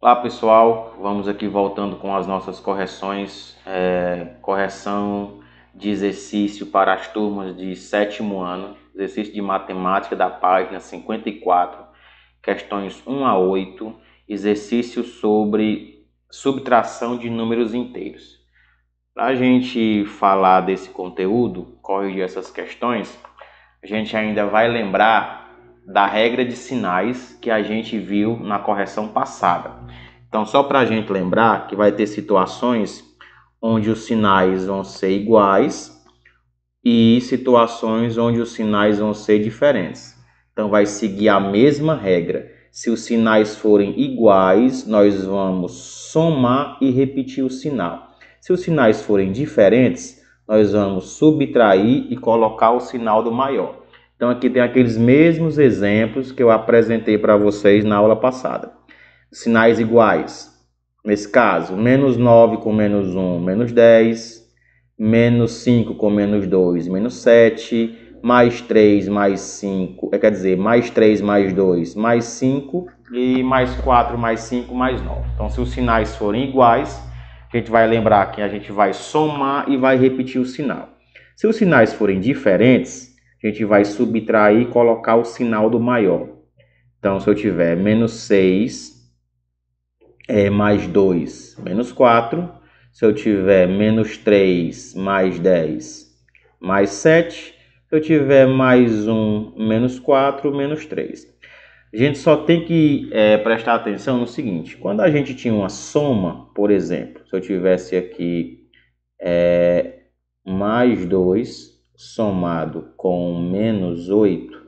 Olá pessoal, vamos aqui voltando com as nossas correções, correção de exercício para as turmas de sétimo ano, exercício de matemática da página 54, questões 1 a 8, exercício sobre subtração de números inteiros. Para a gente falar desse conteúdo, corrigir essas questões, a gente ainda vai lembrar da regra de sinais que a gente viu na correção passada. Então, só para a gente lembrar que vai ter situações onde os sinais vão ser iguais e situações onde os sinais vão ser diferentes. Então, vai seguir a mesma regra. Se os sinais forem iguais, nós vamos somar e repetir o sinal. Se os sinais forem diferentes, nós vamos subtrair e colocar o sinal do maior. Então, aqui tem aqueles mesmos exemplos que eu apresentei para vocês na aula passada. Sinais iguais. Nesse caso, menos 9 com menos 1, menos 10. Menos 5 com menos 2, menos 7. Mais 3, mais 5. Quer dizer, mais 3, mais 2, mais 5. E mais 4, mais 5, mais 9. Então, se os sinais forem iguais, a gente vai lembrar que a gente vai somar e vai repetir o sinal. Se os sinais forem diferentes, a gente vai subtrair e colocar o sinal do maior. Então, se eu tiver menos 6 mais 2, menos 4. Se eu tiver menos 3 mais 10, mais 7. Se eu tiver mais 1, menos 4, menos 3. A gente só tem que prestar atenção no seguinte. Quando a gente tinha uma soma, por exemplo, se eu tivesse aqui mais 2 somado com menos 8,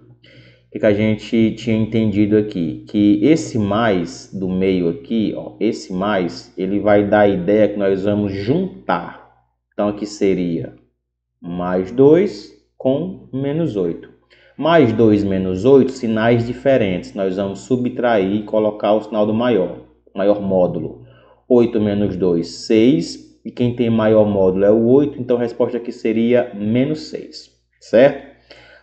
o que a gente tinha entendido aqui? Que esse mais do meio aqui, ó, esse mais, ele vai dar a ideia que nós vamos juntar. Então, aqui seria mais 2 com menos 8. Mais 2 menos 8, sinais diferentes. Nós vamos subtrair e colocar o sinal do maior módulo. 8 menos 2, 6. E quem tem maior módulo é o 8, então a resposta aqui seria menos 6, certo?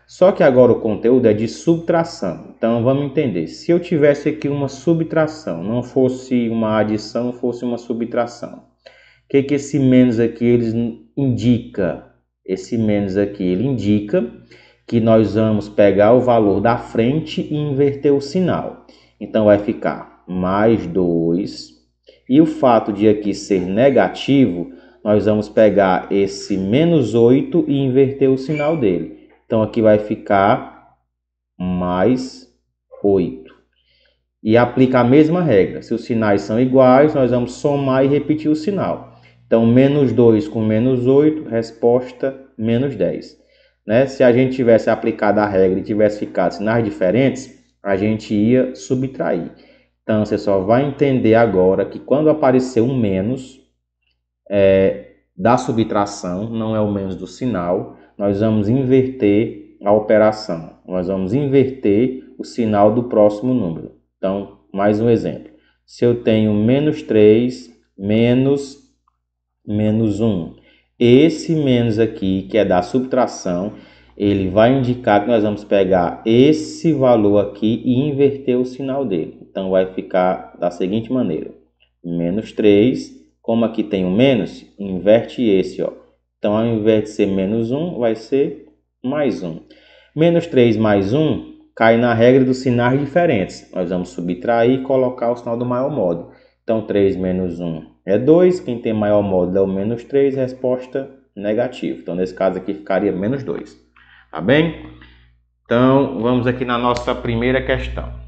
Só que agora o conteúdo é de subtração. Então vamos entender. Se eu tivesse aqui uma subtração, não fosse uma adição, fosse uma subtração. O que que esse menos aqui ele indica? Esse menos aqui ele indica que nós vamos pegar o valor da frente e inverter o sinal. Então vai ficar mais 2. E o fato de aqui ser negativo, nós vamos pegar esse menos 8 e inverter o sinal dele. Então, aqui vai ficar mais 8. E aplica a mesma regra. Se os sinais são iguais, nós vamos somar e repetir o sinal. Então, menos 2 com menos 8, resposta menos 10. Né? Se a gente tivesse aplicado a regra e tivesse ficado sinais diferentes, a gente ia subtrair. Então, você só vai entender agora que quando aparecer um menos da subtração, não é o menos do sinal, nós vamos inverter a operação. Nós vamos inverter o sinal do próximo número. Então, mais um exemplo. Se eu tenho menos 3, menos 1. Esse menos aqui, que é da subtração, ele vai indicar que nós vamos pegar esse valor aqui e inverter o sinal dele. Então, vai ficar da seguinte maneira. Menos 3, como aqui tem um menos, inverte esse, ó. Então, ao invés de ser menos 1, vai ser mais 1. Menos 3 mais 1 cai na regra dos sinais diferentes. Nós vamos subtrair e colocar o sinal do maior módulo. Então, 3 menos 1 é 2. Quem tem maior módulo é o menos 3. Resposta negativa. Então, nesse caso aqui, ficaria menos 2. Tá bem? Então, vamos aqui na nossa primeira questão.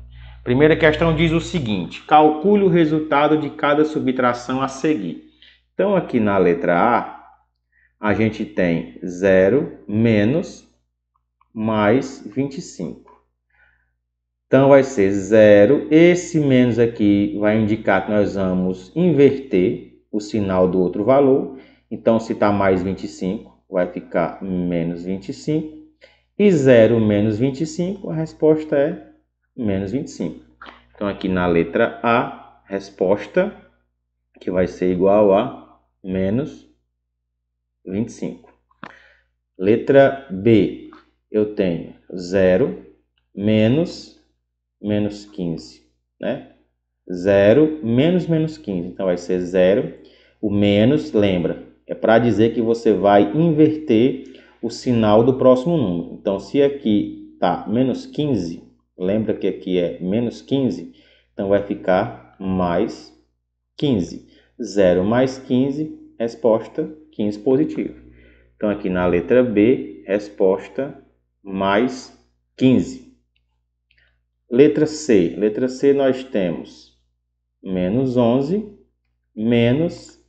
Primeira questão diz o seguinte: calcule o resultado de cada subtração a seguir. Então, aqui na letra A gente tem 0 menos mais 25. Então, vai ser 0. Esse menos aqui vai indicar que nós vamos inverter o sinal do outro valor. Então, se está mais 25, vai ficar menos 25. E 0 menos 25, a resposta é menos 25. Então, aqui na letra A, resposta que vai ser igual a menos 25. Letra B, eu tenho 0 menos 15, né? 0 menos menos 15. Então, vai ser 0. O menos, lembra, é para dizer que você vai inverter o sinal do próximo número. Então, se aqui está menos 15, lembra que aqui é menos 15, então vai ficar mais 15. 0 mais 15, resposta 15 positivo. Então, aqui na letra B, resposta mais 15. Letra C. Letra C nós temos menos 11 menos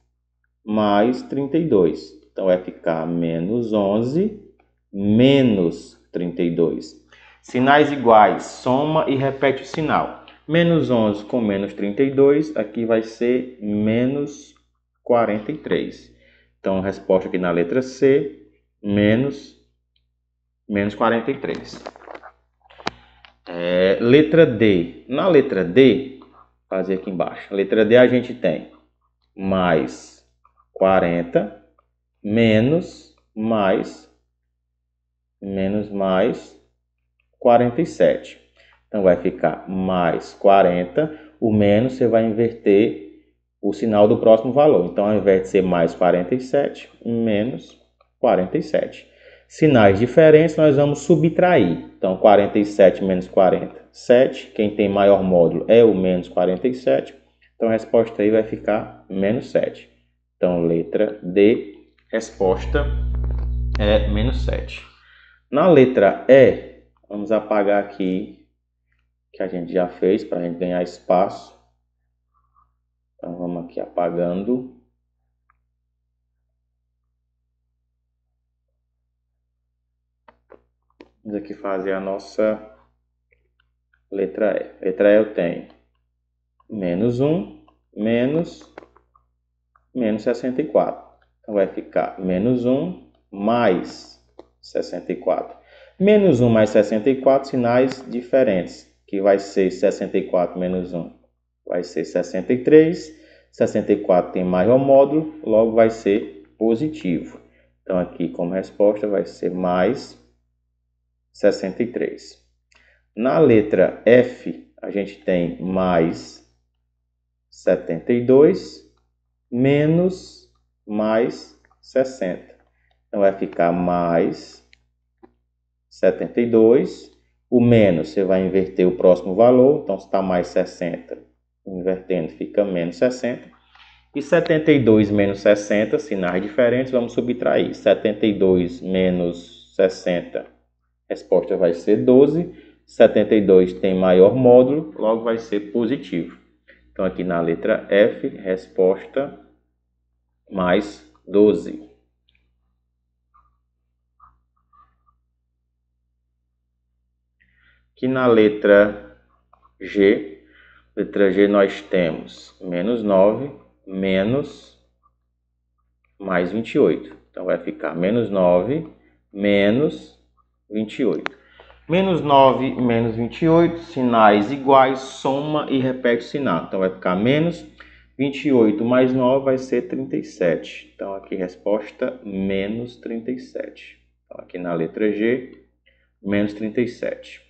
mais 32. Então, vai ficar menos 11 menos 32. Sinais iguais, soma e repete o sinal. Menos 11 com menos 32, aqui vai ser menos 43. Então, a resposta aqui na letra C, menos 43. Letra D. Na letra D, vou fazer aqui embaixo. Letra D a gente tem mais 40 menos mais 47. Então, vai ficar mais 40. O menos você vai inverter o sinal do próximo valor. Então, ao invés de ser mais 47, menos 47. Sinais diferentes, nós vamos subtrair. Então, 47 menos 40, 7. Quem tem maior módulo é o menos 47. Então, a resposta aí vai ficar menos 7. Então, letra D, resposta é menos 7. Na letra E, vamos apagar aqui que a gente já fez para a gente ganhar espaço. Então, vamos aqui apagando. Vamos aqui fazer a nossa letra E. Letra E eu tenho menos 1 menos 64. Então, vai ficar menos 1 mais 64. Menos 1 mais 64, sinais diferentes, que vai ser 64 menos 1. Vai ser 63. 64 tem maior módulo, logo vai ser positivo. Então, aqui como resposta vai ser mais 63. Na letra F, a gente tem mais 72 menos mais 60. Então, vai ficar mais 72. O menos, você vai inverter o próximo valor. Então, se está mais 60, invertendo, fica menos 60. E 72 menos 60, sinais diferentes, vamos subtrair. 72 menos 60, resposta vai ser 12. 72 tem maior módulo, logo vai ser positivo. Então, aqui na letra F, resposta mais 12. Aqui na letra G nós temos menos 9 menos mais 28. Então, vai ficar menos 9 menos 28. Menos 9 menos 28, sinais iguais, soma e repete o sinal. Então, vai ficar menos 28 mais 9 vai ser 37. Então, aqui resposta menos 37. Então, aqui na letra G, menos 37.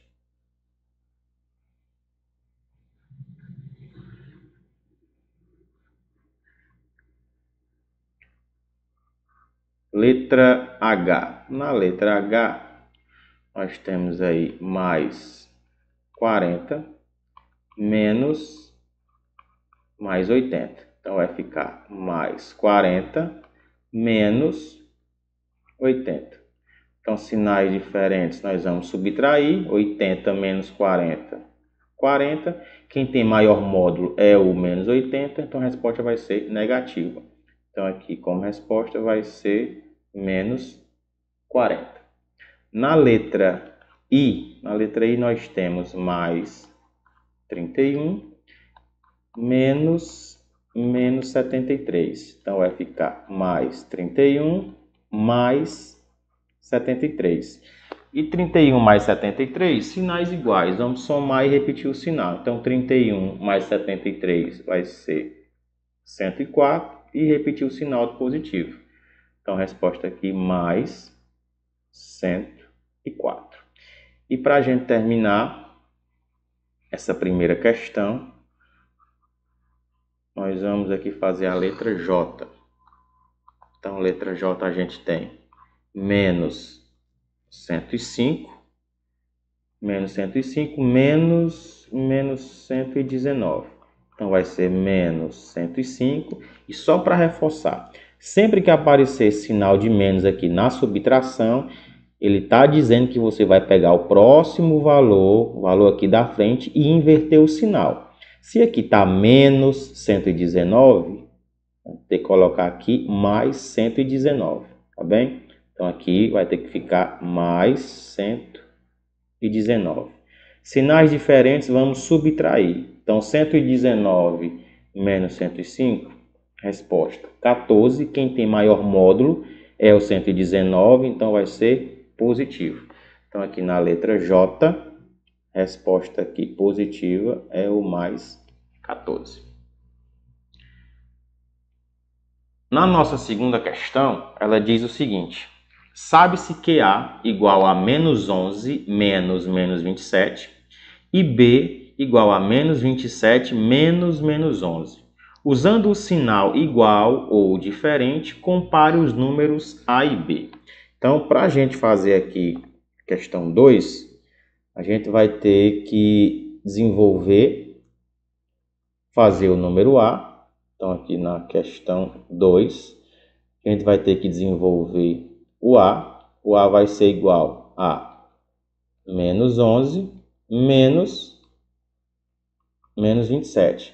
Letra H. Na letra H, nós temos aí mais 40 menos mais 80. Então, vai ficar mais 40 menos 80. Então, sinais diferentes, nós vamos subtrair. 80 menos 40, 40. Quem tem maior módulo é o menos 80, então a resposta vai ser negativa. Então, aqui como resposta vai ser menos 40. Na letra I nós temos mais 31 menos 73. Então, vai ficar mais 31 mais 73. E 31 mais 73, sinais iguais. Vamos somar e repetir o sinal. Então, 31 mais 73 vai ser 104 e repetir o sinal do positivo. Então, a resposta aqui, mais 104. E para a gente terminar essa primeira questão, nós vamos aqui fazer a letra J. Então, letra J a gente tem menos 105, menos 119. Então, vai ser menos 105. E só para reforçar, sempre que aparecer sinal de menos aqui na subtração, ele está dizendo que você vai pegar o próximo valor, o valor aqui da frente, e inverter o sinal. Se aqui está menos 119, vamos ter que colocar aqui mais 119, tá bem? Então, aqui vai ter que ficar mais 119. Sinais diferentes, vamos subtrair. Então, 119 menos 105, resposta 14. Quem tem maior módulo é o 119, então vai ser positivo. Então, aqui na letra J, resposta aqui positiva é o mais 14. Na nossa segunda questão, ela diz o seguinte: sabe-se que A igual a menos 11 menos menos 27 e B igual a menos 27 menos menos 11. Usando o sinal igual ou diferente, compare os números A e B. Então, para a gente fazer aqui questão 2, a gente vai ter que fazer o número A. Então, aqui na questão 2, a gente vai ter que desenvolver o A. O A vai ser igual a menos 11 menos 27.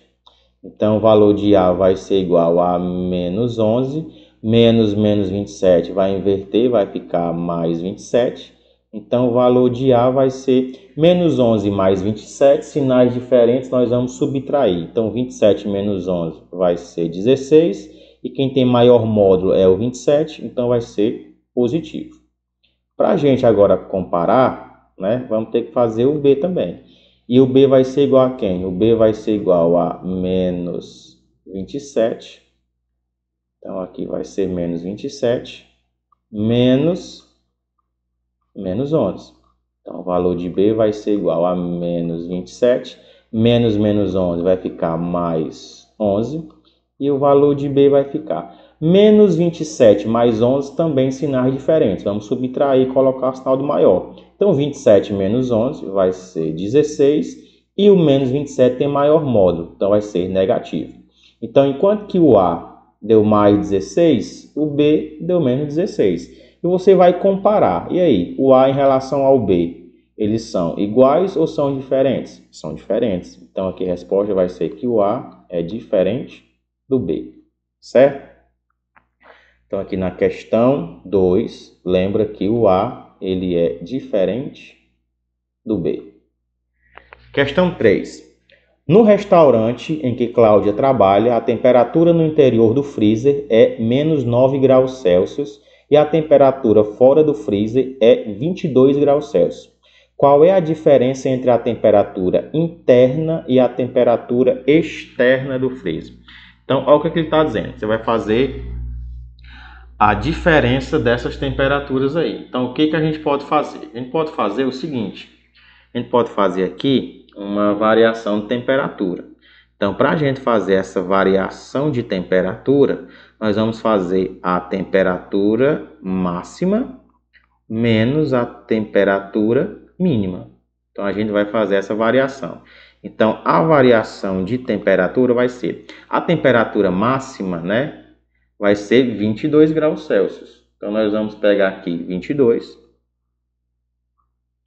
Então, o valor de A vai ser igual a menos 11, menos 27 vai inverter, vai ficar mais 27. Então, o valor de A vai ser menos 11 mais 27, sinais diferentes nós vamos subtrair. Então, 27 menos 11 vai ser 16, e quem tem maior módulo é o 27, então vai ser positivo. Para a gente agora comparar, né, vamos ter que fazer o B também. E o B vai ser igual a quem? O B vai ser igual a menos 27. Então, aqui vai ser menos 27 menos 11. Então, o valor de B vai ser igual a menos 27. Menos 11 vai ficar mais 11. E o valor de B vai ficar menos 27 mais 11, também sinais diferentes. Vamos subtrair e colocar o sinal do maior. Então, 27 menos 11 vai ser 16, e o menos 27 tem maior módulo, então vai ser negativo. Então, enquanto que o A deu mais 16, o B deu menos 16. E você vai comparar. E aí, o A em relação ao B, eles são iguais ou são diferentes? São diferentes. Então, aqui a resposta vai ser que o A é diferente do B, certo? Então, aqui na questão 2, lembra que o A ele é diferente do B. Questão 3. No restaurante em que Cláudia trabalha, a temperatura no interior do freezer é menos 9 graus Celsius e a temperatura fora do freezer é 22 graus Celsius. Qual é a diferença entre a temperatura interna e a temperatura externa do freezer? Então, olha o que ele está dizendo. Você vai fazer a diferença dessas temperaturas aí. Então, o que a gente pode fazer? A gente pode fazer o seguinte. A gente pode fazer aqui uma variação de temperatura. Então, para a gente fazer essa variação de temperatura, nós vamos fazer a temperatura máxima menos a temperatura mínima. Então, a gente vai fazer essa variação. Então, a variação de temperatura vai ser a temperatura máxima, né? Vai ser 22 graus Celsius. Então, nós vamos pegar aqui 22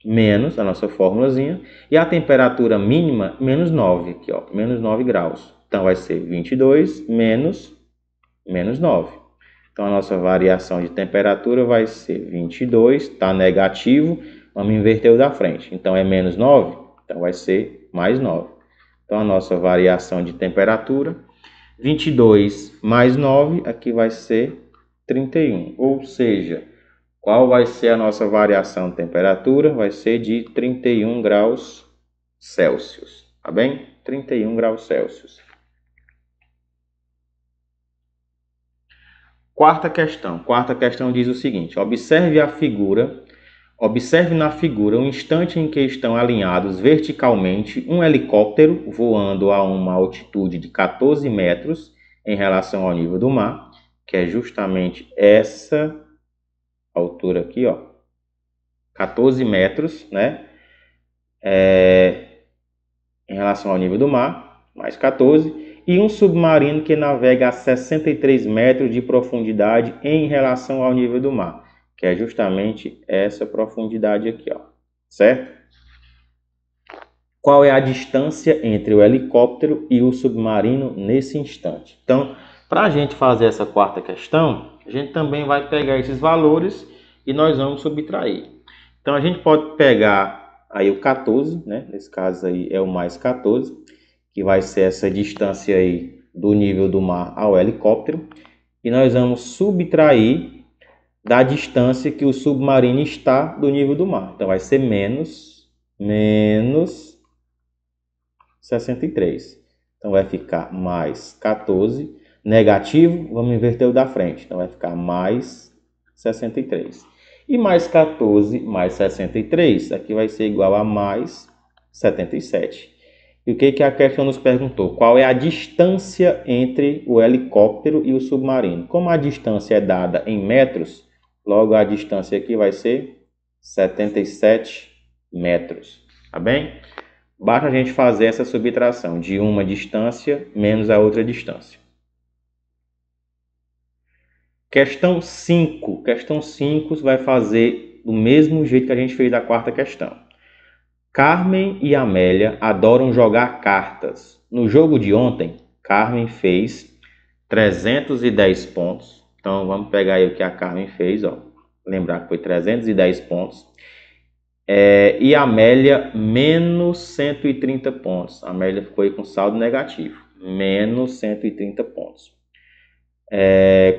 menos a nossa formulazinha, e a temperatura mínima, menos 9, aqui, ó, menos 9 graus. Então, vai ser 22 menos 9. Então, a nossa variação de temperatura vai ser 22, está negativo, vamos inverter o da frente. Então, é menos 9, então vai ser mais 9. Então, a nossa variação de temperatura, 22 mais 9, aqui vai ser 31, ou seja, qual vai ser a nossa variação de temperatura? Vai ser de 31 graus Celsius, tá bem? 31 graus Celsius. Quarta questão diz o seguinte: observe a figura Observe na figura o instante em que estão alinhados verticalmente um helicóptero voando a uma altitude de 14 metros em relação ao nível do mar, que é justamente essa altura aqui, ó, 14 metros, né? Em relação ao nível do mar, mais 14, e um submarino que navega a 63 metros de profundidade em relação ao nível do mar, que é justamente essa profundidade aqui, ó, certo? Qual é a distância entre o helicóptero e o submarino nesse instante? Então, para a gente fazer essa quarta questão, a gente também vai pegar esses valores e nós vamos subtrair. Então, a gente pode pegar aí o 14, né? Nesse caso aí é o mais 14, que vai ser essa distância aí do nível do mar ao helicóptero. E nós vamos subtrair da distância que o submarino está do nível do mar. Então, vai ser menos 63. Então, vai ficar mais 14. Negativo, vamos inverter o da frente. Então, vai ficar mais 63. E mais 14 mais 63, aqui vai ser igual a mais 77. E o que a questão nos perguntou? Qual é a distância entre o helicóptero e o submarino? Como a distância é dada em metros, logo a distância aqui vai ser 77 metros. Tá bem? Basta a gente fazer essa subtração de uma distância menos a outra distância. Questão 5. Questão 5 vai fazer do mesmo jeito que a gente fez da quarta questão. Carmen e Amélia adoram jogar cartas. No jogo de ontem, Carmen fez 310 pontos. Então, vamos pegar aí o que a Carmen fez, ó. Lembrar que foi 310 pontos. E a Amélia, menos 130 pontos. A Amélia ficou aí com saldo negativo. Menos 130 pontos.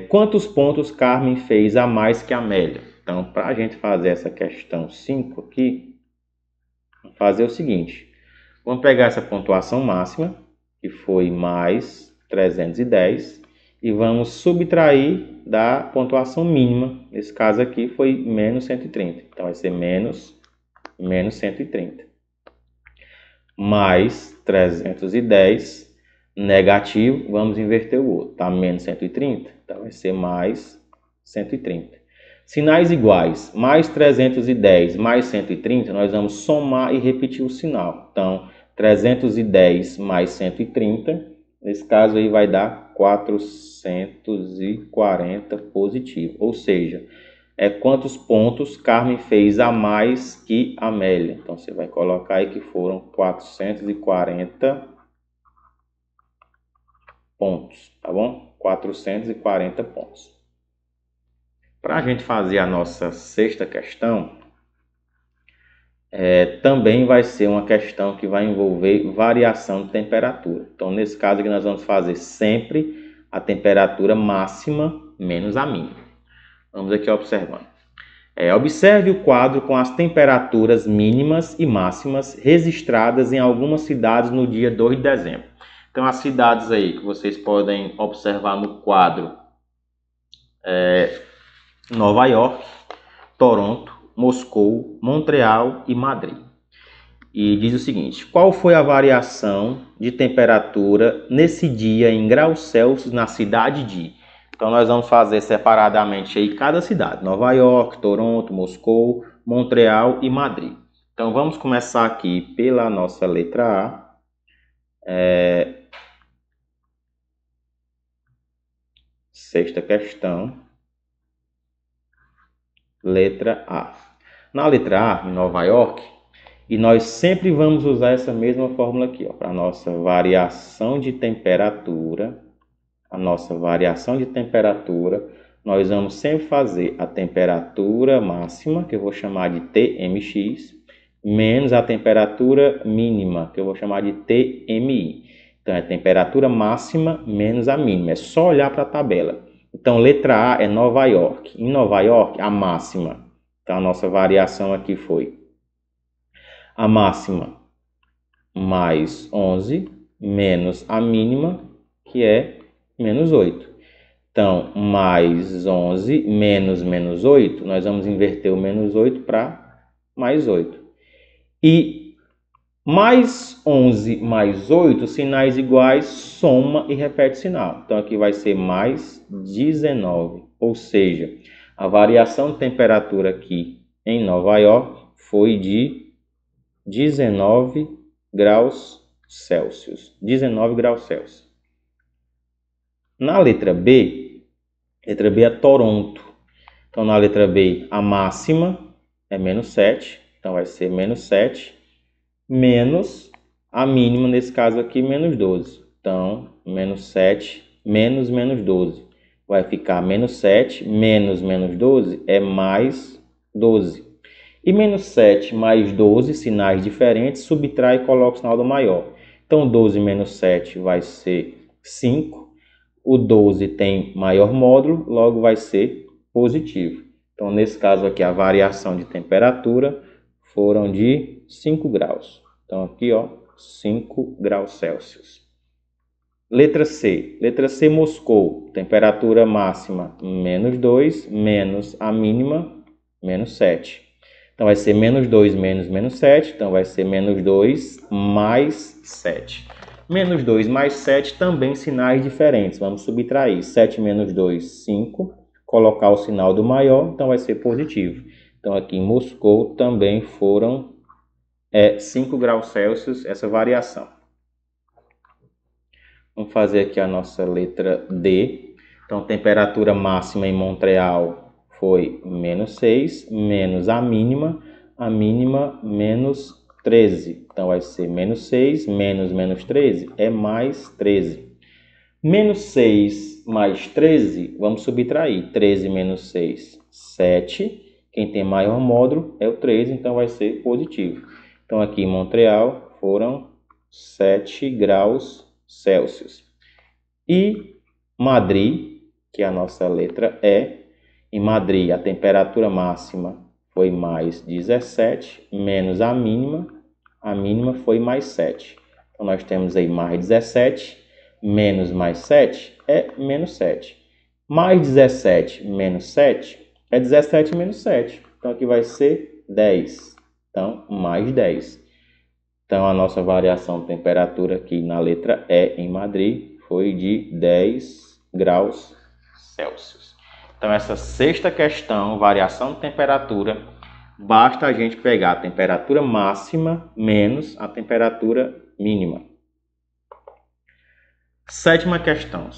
Quantos pontos Carmen fez a mais que a Amélia? Então, para a gente fazer essa questão 5 aqui, vamos fazer o seguinte. Vamos pegar essa pontuação máxima, que foi mais 310, e vamos subtrair da pontuação mínima. Nesse caso aqui foi menos 130. Então, vai ser menos 130. Mais 310. Negativo, vamos inverter o outro, tá? Menos 130, então vai ser mais 130. Sinais iguais, mais 310 mais 130, nós vamos somar e repetir o sinal. Então, 310 mais 130, nesse caso aí vai dar 440 positivo. Ou seja, quantos pontos Carmen fez a mais que Amélia. Então, você vai colocar aí que foram 440 pontos, tá bom? 440 pontos. Para a gente fazer a nossa sexta questão, também vai ser uma questão que vai envolver variação de temperatura. Então, nesse caso aqui, nós vamos fazer sempre a temperatura máxima menos a mínima. Vamos aqui observando. Observe o quadro com as temperaturas mínimas e máximas registradas em algumas cidades no dia 2 de dezembro. Então, as cidades aí que vocês podem observar no quadro Nova York, Toronto, Moscou, Montreal e Madrid. E diz o seguinte: qual foi a variação de temperatura nesse dia em graus Celsius na cidade de... Então, nós vamos fazer separadamente aí cada cidade. Nova York, Toronto, Moscou, Montreal e Madrid. Então, vamos começar aqui pela nossa letra A. Sexta questão, letra A. Na letra A, em Nova York, e nós sempre vamos usar essa mesma fórmula aqui, para a nossa variação de temperatura. A nossa variação de temperatura, nós vamos sempre fazer a temperatura máxima, que eu vou chamar de TMX, menos a temperatura mínima, que eu vou chamar de TMI. Então, é a temperatura máxima menos a mínima. É só olhar para a tabela. Então, letra A é Nova York. Em Nova York, a máxima. Então, a nossa variação aqui foi a máxima mais 11, menos a mínima, que é menos 8. Então, mais 11 menos 8, nós vamos inverter o menos 8 para mais 8. E mais 11 mais 8, sinais iguais, soma e repete sinal. Então aqui vai ser mais 19, ou seja, a variação de temperatura aqui em Nova York foi de 19 graus Celsius. 19 graus Celsius. Na letra B é Toronto. Então na letra B a máxima é menos 7, então vai ser menos 7, menos a mínima, nesse caso aqui, menos 12. Então, menos 7 menos menos 12. Vai ficar menos 7 menos menos 12 é mais 12. E menos 7 mais 12, sinais diferentes, subtrai e coloca o sinal do maior. Então, 12 menos 7 vai ser 5. O 12 tem maior módulo, logo vai ser positivo. Então, nesse caso aqui, a variação de temperatura foram de 5 graus. Então, aqui, ó, 5 graus Celsius. Letra C. Letra C, Moscou. Temperatura máxima, menos 2, menos a mínima, menos 7. Então, vai ser menos 2 menos menos 7. Então, vai ser menos 2 mais 7. Menos 2 mais 7, também sinais diferentes. Vamos subtrair. 7 menos 2, 5. Colocar o sinal do maior, então vai ser positivo. Então, aqui em Moscou também foram 5 graus Celsius essa variação. Vamos fazer aqui a nossa letra D. Então, temperatura máxima em Montreal foi menos 6, menos a mínima menos 13. Então, vai ser menos 6 menos menos 13 é mais 13. Menos 6 mais 13, vamos subtrair. 13 menos 6, 7. Quem tem maior módulo é o 13, então vai ser positivo. Então, aqui em Montreal foram 7 graus Celsius. E Madrid, que é a nossa letra E, em Madrid a temperatura máxima foi mais 17, menos a mínima foi mais 7. Então, nós temos aí mais 17, menos mais 7 é menos 7. Mais 17 menos 7 é 17 menos 7. Então, aqui vai ser 10. Então, mais 10. Então, a nossa variação de temperatura aqui na letra E, em Madrid, foi de 10 graus Celsius. Então, essa sexta questão, variação de temperatura, basta a gente pegar a temperatura máxima menos a temperatura mínima. Sétima questão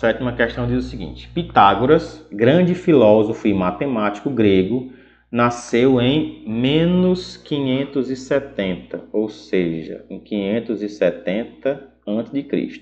diz o seguinte: Pitágoras, grande filósofo e matemático grego, nasceu em menos 570, ou seja, em 570 a.C.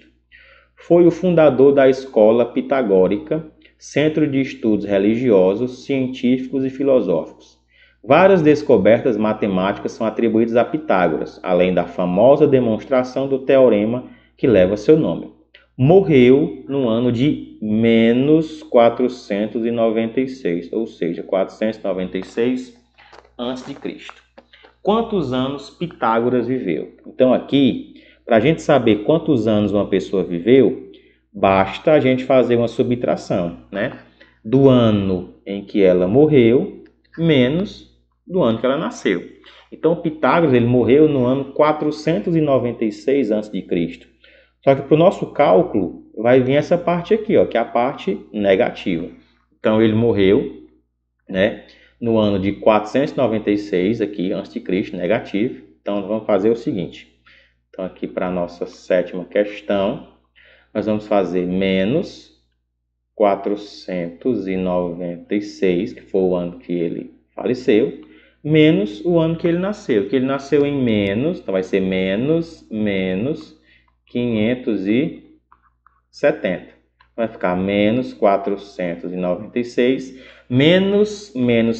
Foi o fundador da escola pitagórica, centro de estudos religiosos, científicos e filosóficos. Várias descobertas matemáticas são atribuídas a Pitágoras, além da famosa demonstração do teorema que leva seu nome. Morreu no ano de menos 496, ou seja, 496 a.C. Quantos anos Pitágoras viveu? Então aqui, para a gente saber quantos anos uma pessoa viveu, basta a gente fazer uma subtração, né? Do ano em que ela morreu, menos do ano que ela nasceu. Então Pitágoras ele morreu no ano 496 a.C. Só que para o nosso cálculo vai vir essa parte aqui, ó, que é a parte negativa. Então ele morreu, né, no ano de 496 aqui, a.C., negativo. Então vamos fazer o seguinte. Então aqui para a nossa sétima questão, nós vamos fazer menos 496, que foi o ano que ele faleceu, menos o ano que ele nasceu. Que ele nasceu em menos, então vai ser menos 570. Vai ficar menos 496, menos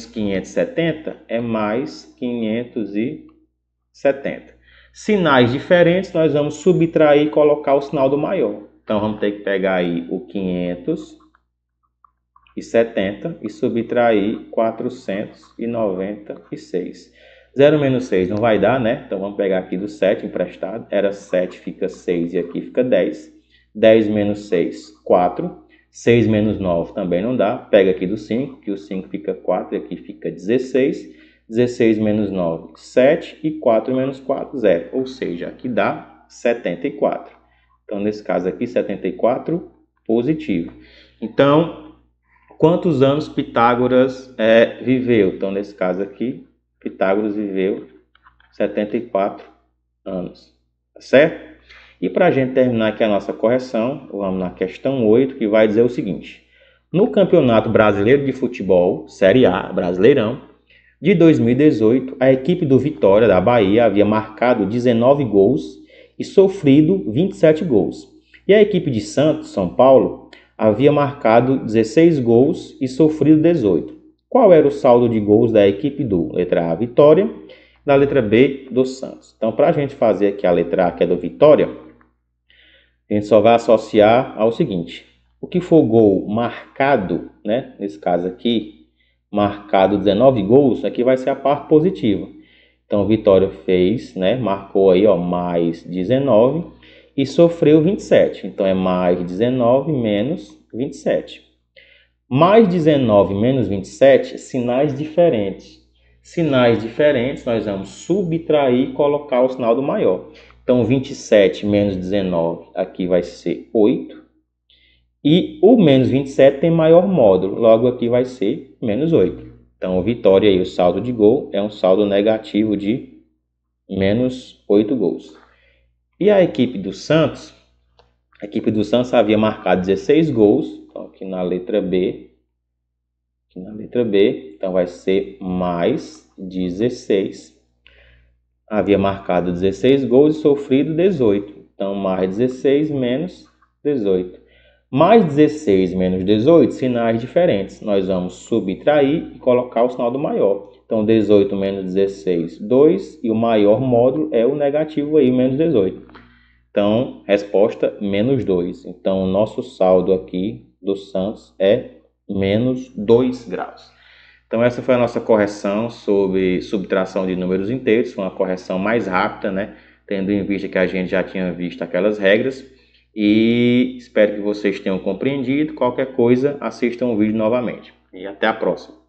570 é mais 570. Sinais diferentes, nós vamos subtrair e colocar o sinal do maior. Então, vamos ter que pegar aí o 570 e subtrair 496. 0 menos 6 não vai dar, né? Então, vamos pegar aqui do 7 emprestado. Era 7, fica 6 e aqui fica 10. 10 menos 6, 4. 6 menos 9 também não dá. Pega aqui do 5, que o 5 fica 4 e aqui fica 16. 16 menos 9, 7. E 4 menos 4, 0. Ou seja, aqui dá 74. Então, nesse caso aqui, 74 positivo. Então, quantos anos Pitágoras viveu? Então, nesse caso aqui, Pitágoras viveu 74 anos. Tá certo? E para a gente terminar aqui a nossa correção, vamos na questão 8, que vai dizer o seguinte. No Campeonato Brasileiro de Futebol, Série A, Brasileirão, de 2018, a equipe do Vitória da Bahia havia marcado 19 gols e sofrido 27 gols. E a equipe de Santos, São Paulo, havia marcado 16 gols e sofrido 18. Qual era o saldo de gols da equipe do letra A, Vitória, da letra B, do Santos? Então, para a gente fazer aqui a letra A, que é do Vitória, a gente só vai associar ao seguinte. O que for gol marcado, né? Nesse caso aqui, marcado 19 gols, aqui vai ser a parte positiva. Então, Vitória fez, né? Marcou aí, ó, mais 19 e sofreu 27. Então, é mais 19 menos 27. Mais 19 menos 27, sinais diferentes. Sinais diferentes, nós vamos subtrair e colocar o sinal do maior. Então, 27 menos 19, aqui vai ser 8. E o menos 27 tem maior módulo, logo aqui vai ser menos 8. Então, Vitória aí, o saldo de gol é um saldo negativo de menos 8 gols. E a equipe do Santos havia marcado 16 gols, então aqui na letra B, então vai ser mais 16. Havia marcado 16 gols e sofrido 18, então mais 16 menos 18. Mais 16 menos 18, sinais diferentes. Nós vamos subtrair e colocar o sinal do maior. Então, 18 menos 16, 2. E o maior módulo é o negativo aí, menos 18. Então, resposta, menos 2. Então, o nosso saldo aqui do Santos é menos 2 graus. Então, essa foi a nossa correção sobre subtração de números inteiros. Foi uma correção mais rápida, né? Tendo em vista que a gente já tinha visto aquelas regras. E espero que vocês tenham compreendido. Qualquer coisa, assistam o vídeo novamente. E até a próxima.